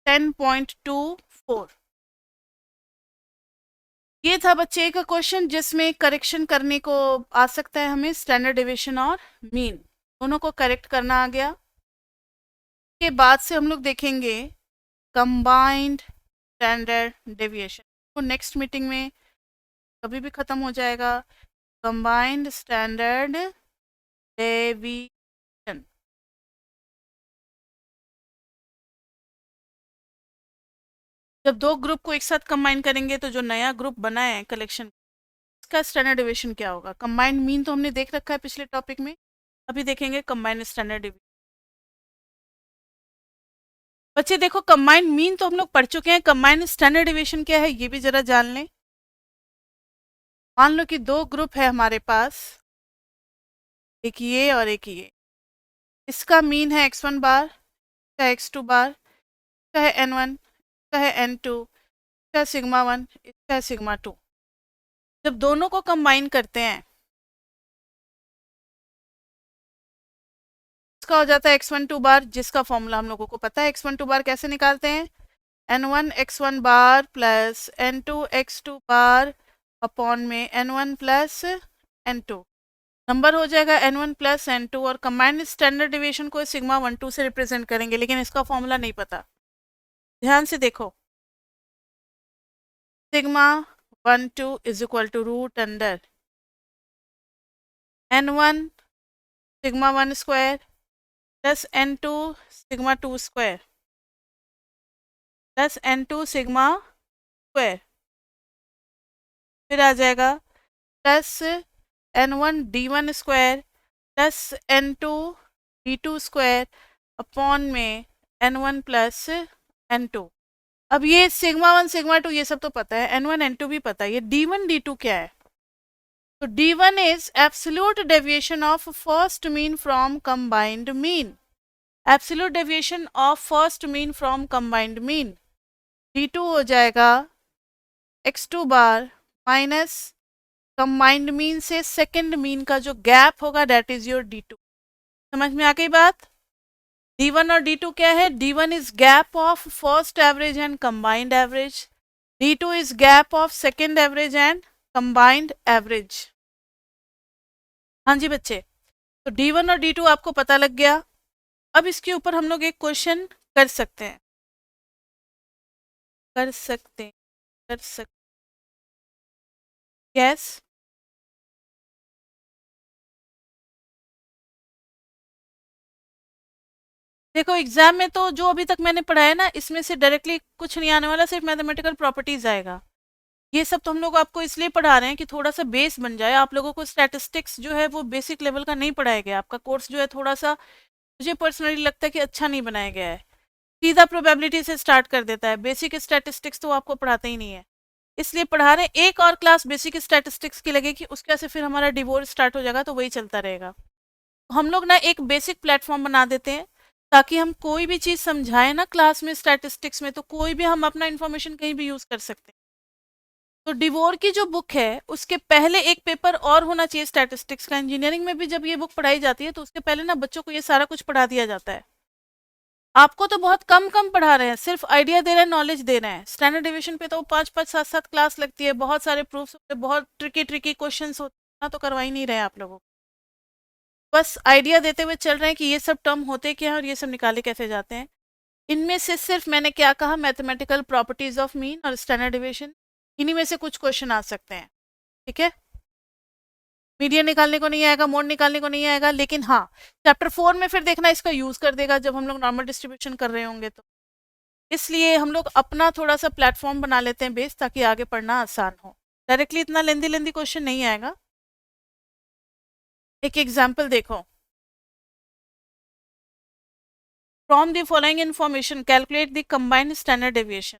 10.24। ये था बच्चे का क्वेश्चन जिसमें करेक्शन करने को आ सकता है हमें स्टैंडर्ड डेविएशन और मीन दोनों को करेक्ट करना आ गया। के बाद से हम लोग देखेंगे कंबाइंड स्टैंडर्ड डेविएशन, तो नेक्स्ट मीटिंग में कभी भी ख़त्म हो जाएगा। कंबाइंड स्टैंडर्ड डेविएशन, जब दो ग्रुप को एक साथ कंबाइन करेंगे तो जो नया ग्रुप बना है कलेक्शन, इसका स्टैंडर्ड डेविएशन क्या होगा। कंबाइंड मीन तो हमने देख रखा है पिछले टॉपिक में, अभी देखेंगे कंबाइंड स्टैंडर्ड डेविएशन। बच्चे देखो कंबाइंड मीन तो हम लोग पढ़ चुके हैं, कंबाइंड स्टैंडर्ड डेविएशन क्या है ये भी जरा जान लें। मान लो कि दो ग्रुप है हमारे पास, एक ये और एक ये, इसका मीन है x1 बार, इसका x2 बार, इसका है n1, इसका है n2, इसका है सिग्मा 1, इसका है सिग्मा 2। जब दोनों को कंबाइन करते हैं इसका हो जाता है x12 बार, जिसका फॉर्मूला हम लोगों को पता है। x12 बार कैसे निकालते हैं, n1 x1 bar plus n2 x2 bar upon में n1 प्लस n2, नंबर हो जाएगा n1 प्लस n2। और कंबाइंड स्टैंडर्ड डेविएशन को सिग्मा 1 2 से रिप्रेजेंट करेंगे, लेकिन इसका फॉर्मूला नहीं पता। ध्यान से देखो, sigma 1 2 is equal to root under n1 sigma 1 square plus n2 sigma 2 square plus n2 sigma square, फिर आ जाएगा plus n1 d1 square plus n2 d2 square upon में n1 प्लस n2। अब ये सिग्मा 1 सिग्मा 2 ये सब तो पता है, n1 n2 भी पता है, ये d1 d2 क्या है। तो d1 is absolute deviation of first mean from combined mean, absolute deviation of first mean from combined mean. d2 हो जाएगा x2 बार माइनस कंबाइंड मीन से सेकंड मीन का जो गैप होगा दैट इज योर d2। समझ में आ गई बात। d1 और d2 क्या है, d1 is gap of first average and combined average, d2 is gap of second average and combined average. हाँ जी बच्चे, तो d1 और d2 आपको पता लग गया। अब इसके ऊपर हम लोग एक क्वेश्चन कर सकते हैं, कर सकते यस। देखो एग्जाम में तो जो अभी तक मैंने पढ़ाया ना, इसमें से डायरेक्टली कुछ नहीं आने वाला, सिर्फ मैथमेटिकल प्रॉपर्टीज आएगा। ये सब तो हम लोग आपको इसलिए पढ़ा रहे हैं कि थोड़ा सा बेस बन जाए। आप लोगों को स्टैटिस्टिक्स जो है वो बेसिक लेवल का नहीं पढ़ाया गया, आपका कोर्स जो है थोड़ा सा मुझे पर्सनली लगता है कि अच्छा नहीं बनाया गया है, सीधा प्रोबेबिलिटी से स्टार्ट कर देता है। बेसिक स्टैटिस्टिक्स तो आपको पढ़ाते ही नहीं है, इसलिए पढ़ा रहे हैं। एक और क्लास बेसिक स्टैटिस्टिक्स की लगेगी, उसके बाद से फिर हमारा डिवोर्स स्टार्ट हो जाएगा, तो वही चलता रहेगा। हम लोग ना एक बेसिक प्लेटफॉर्म बना देते हैं ताकि हम कोई भी चीज़ समझाएं ना क्लास में स्टैटिस्टिक्स में, तो कोई भी हम अपना इन्फॉर्मेशन कहीं भी यूज़ कर सकते हैं। तो डिवोर की जो बुक है उसके पहले एक पेपर और होना चाहिए स्टैटिस्टिक्स का। इंजीनियरिंग में भी जब ये बुक पढ़ाई जाती है तो उसके पहले ना बच्चों को ये सारा कुछ पढ़ा दिया जाता है। आपको तो बहुत कम कम पढ़ा रहे हैं, सिर्फ आइडिया दे रहे हैं, नॉलेज दे रहे हैं। स्टैंडर्ड डिविजन पे तो 5-5 7-7 क्लास लगती है, बहुत सारे प्रूफ्स होते हैं, बहुत ट्रिकी क्वेश्चंस होते हैं, तो करवा ही नहीं रहे आप लोगों को। बस आइडिया देते हुए चल रहे हैं कि ये सब टर्म होते क्या हैं और ये सब निकाले कैसे जाते हैं। इनमें से सिर्फ मैंने क्या कहा, मैथमेटिकल प्रॉपर्टीज ऑफ मीन और स्टैंडर्ड डिविजन, इन्हीं में से कुछ क्वेश्चन आ सकते हैं। ठीक है, मीडियन निकालने को नहीं आएगा, मोड निकालने को नहीं आएगा, लेकिन हाँ चैप्टर 4 में फिर देखना इसका यूज कर देगा जब हम लोग नॉर्मल डिस्ट्रीब्यूशन कर रहे होंगे। तो इसलिए हम लोग अपना थोड़ा सा प्लेटफॉर्म बना लेते हैं बेस, ताकि आगे पढ़ना आसान हो। डायरेक्टली इतना लेंदी क्वेश्चन नहीं आएगा। एक एग्जाम्पल देखो, from the following information calculate the combined standard deviation.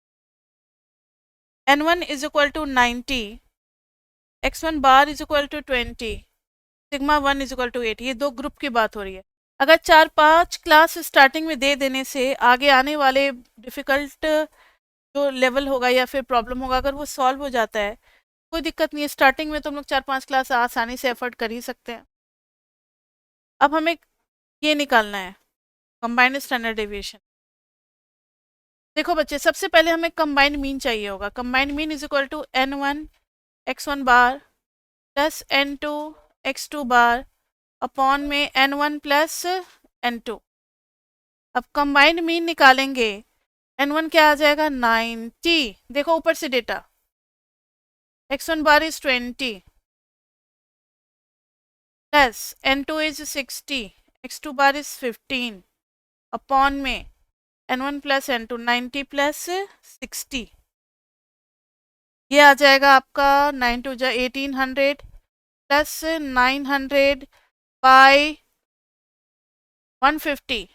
n1 is equal to 90, x1 bar is equal to 20, sigma 1 is equal to 8। ये दो ग्रुप की बात हो रही है। अगर 4-5 क्लास स्टार्टिंग में दे देने से आगे आने वाले डिफ़िकल्ट जो लेवल होगा या फिर प्रॉब्लम होगा, अगर वो सॉल्व हो जाता है कोई दिक्कत नहीं है। स्टार्टिंग में तो हम लोग 4-5 क्लास आसानी से एफर्ट कर ही सकते हैं। अब हमें ये निकालना है कंबाइंड स्टैंडर्ड डेविएशन। देखो बच्चे, सबसे पहले हमें कंबाइंड मीन चाहिए होगा। Combined mean is equal to n1 x1 bar plus n2 x2 bar upon में n1 प्लस n2। अब कंबाइंड मीन निकालेंगे, n1 क्या आ जाएगा 90। देखो ऊपर से data, x1 bar is 20 plus n2 is 60, x2 bar is 15 upon में n1 प्लस n2 90 प्लस 60। ये आ जाएगा आपका 9 टू जा 1800 प्लस 900 बाई 150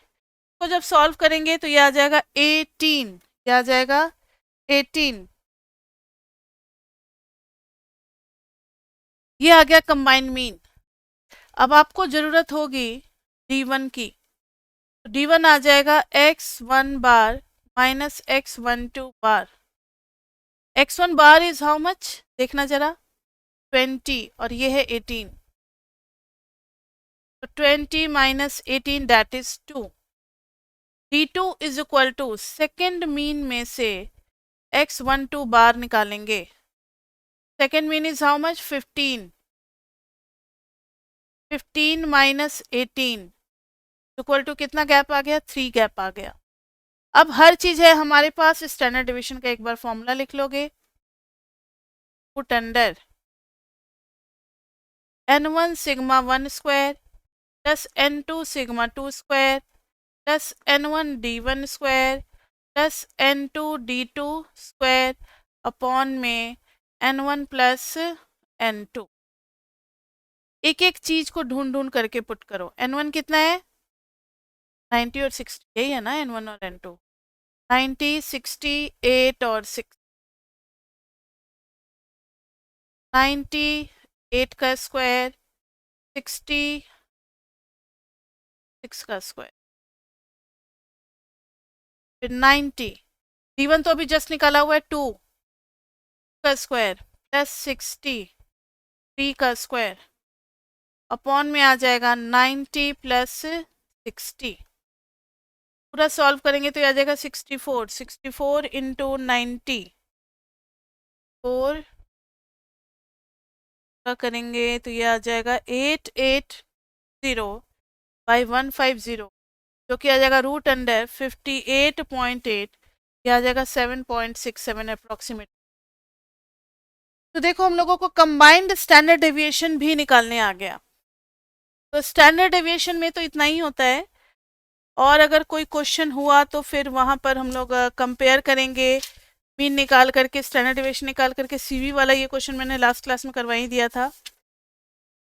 को जब सॉल्व करेंगे तो ये आ जाएगा 18। ये आ जाएगा 18। ये आ गया कंबाइंड मीन। अब आपको ज़रूरत होगी D1 की, तो D1 आ जाएगा x1 bar minus x12 bar. x1 bar is how much, देखना जरा 20 और ये है 18, तो 20 minus 18 that is 2। D2 is equal to second mean में से x12 बार निकालेंगे। Second mean is how much 15, 15 minus 18 equal to कितना गैप आ गया, 3 गैप आ गया। अब हर चीज है हमारे पास, स्टैंडर्ड डिवीजन का एक बार फॉर्मूला लिख लोगे, put under n1 sigma 1 square plus n2 sigma 2 square plus n1 d1 square plus n2 d2 square upon में n1 प्लस n2। एक एक चीज को ढूंढ ढूंढ करके पुट करो। n1 कितना है 90 और 60, यही है ना n1 और n2, 90 68 और 6, 98 का स्क्वायर 66 का स्क्वायर फिर 90। d1 तो अभी जस्ट निकाला हुआ है 2 का स्क्वायर प्लस 60 3 का स्क्वायर अपॉन में आ जाएगा 90 प्लस 60। पूरा सॉल्व करेंगे तो आ जाएगा 64, 64 इंटू 90 4 करेंगे तो ये आ जाएगा 880 बाई 150, जो कि आ जाएगा रूट अंडर 58.8। ये आ जाएगा 7.67 अप्रोक्सीमेट। तो देखो हम लोगों को कंबाइंड स्टैंडर्ड डेविएशन भी निकालने आ गया। तो स्टैंडर्ड डेविएशन में तो इतना ही होता है, और अगर कोई क्वेश्चन हुआ तो फिर वहाँ पर हम लोग कंपेयर करेंगे मीन निकाल करके, स्टैंडर्ड डेविएशन निकाल करके। सीवी वाला ये क्वेश्चन मैंने लास्ट क्लास में करवा ही दिया था।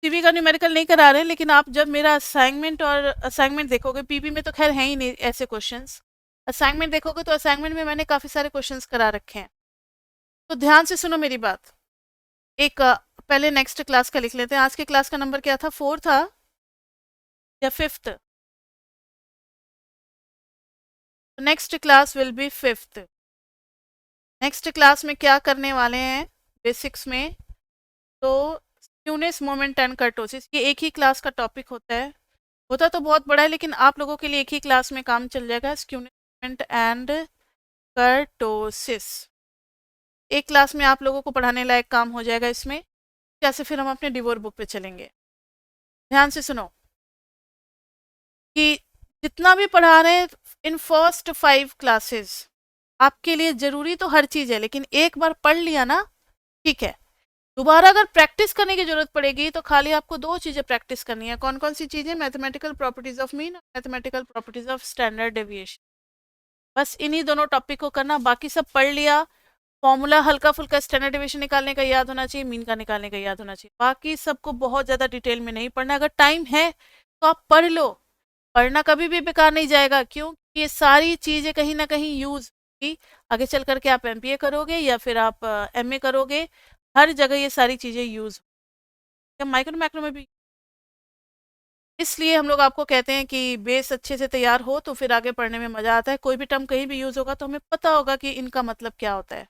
सीवी का न्यूमेरिकल नहीं करा रहे, लेकिन आप जब मेरा असाइनमेंट देखोगे, पीपी में तो खैर है ही नहीं ऐसे क्वेश्चंस, असाइनमेंट देखोगे तो असाइनमेंट में मैंने काफ़ी सारे क्वेश्चंस करा रखे हैं। तो ध्यान से सुनो मेरी बात। एक पहले नेक्स्ट क्लास का लिख लेते हैं। आज के क्लास का नंबर क्या था, 4 था या 5th? Next class will be 5th। Next class में क्या करने वाले हैं बेसिक्स में, तो स्क्यूनेस मोमेंट एंड कर्टोसिस, ये एक ही क्लास का टॉपिक होता है। होता तो बहुत बड़ा है, लेकिन आप लोगों के लिए एक ही क्लास में काम चल जाएगा। स्क्यूनेस मोमेंट एंड कर्टोसिस एक क्लास में आप लोगों को पढ़ाने लायक काम हो जाएगा इसमें। कैसे, फिर हम अपने डिवोर बुक पे चलेंगे। ध्यान से सुनो कि जितना भी पढ़ा रहे हैं इन फर्स्ट 5 क्लासेस, आपके लिए ज़रूरी तो हर चीज़ है, लेकिन एक बार पढ़ लिया ना, ठीक है। दोबारा अगर प्रैक्टिस करने की जरूरत पड़ेगी तो खाली आपको 2 चीज़ें प्रैक्टिस करनी है। कौन कौन सी चीज़ें, मैथमेटिकल प्रॉपर्टीज ऑफ मीन और mathematical properties of standard deviation. बस इन्हीं दोनों टॉपिक को करना, बाकी सब पढ़ लिया। फॉर्मूला हल्का फुल्का स्टैंडर्ड डेविएशन निकालने का याद होना चाहिए, मीन का निकालने का याद होना चाहिए, बाकी सबको बहुत ज़्यादा डिटेल में नहीं पढ़ना। अगर टाइम है तो आप पढ़ लो, पढ़ना कभी भी बेकार नहीं जाएगा, क्यों, ये सारी चीज़ें कहीं ना कहीं यूज होगी। आगे चल करके आप MPA करोगे या फिर आप MA करोगे, हर जगह ये सारी चीज़ें यूज, माइक्रो मैक्रो में भी। इसलिए हम लोग आपको कहते हैं कि बेस अच्छे से तैयार हो तो फिर आगे पढ़ने में मज़ा आता है। कोई भी टर्म कहीं भी यूज़ होगा तो हमें पता होगा कि इनका मतलब क्या होता है।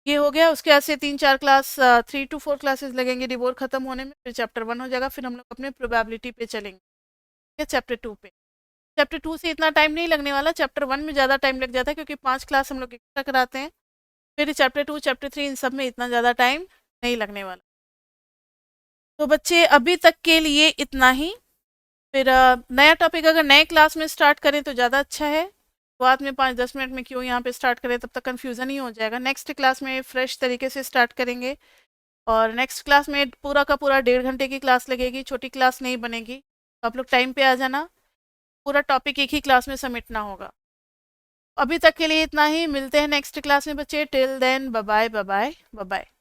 ये हो गया। उसके बाद से 3-4 क्लास 3 टू 4 क्लासेस लगेंगे डिबोर खत्म होने में, फिर चैप्टर 1 हो जाएगा, फिर हम लोग अपने प्रोबेबिलिटी पे चलेंगे, ठीक है, चैप्टर 2 पे। चैप्टर 2 से इतना टाइम नहीं लगने वाला, चैप्टर 1 में ज़्यादा टाइम लग जाता है क्योंकि 5 क्लास हम लोग एक्स्ट्रा कराते हैं। फिर चैप्टर 2 चैप्टर 3 इन सब में इतना ज़्यादा टाइम नहीं लगने वाला। तो बच्चे अभी तक के लिए इतना ही। फिर नया टॉपिक अगर नए क्लास में स्टार्ट करें तो ज़्यादा अच्छा है। बाद में 5-10 मिनट में क्यों यहाँ पे स्टार्ट करें, तब तक कन्फ्यूज़न ही हो जाएगा। नेक्स्ट क्लास में फ्रेश तरीके से स्टार्ट करेंगे और नेक्स्ट क्लास में पूरा का पूरा 1.5 घंटे की क्लास लगेगी, छोटी क्लास नहीं बनेगी। तो आप लोग टाइम पे आ जाना, पूरा टॉपिक एक ही क्लास में समेटना होगा। अभी तक के लिए इतना ही, मिलते हैं नेक्स्ट क्लास में बच्चे। Till then bye bye bye bye bye.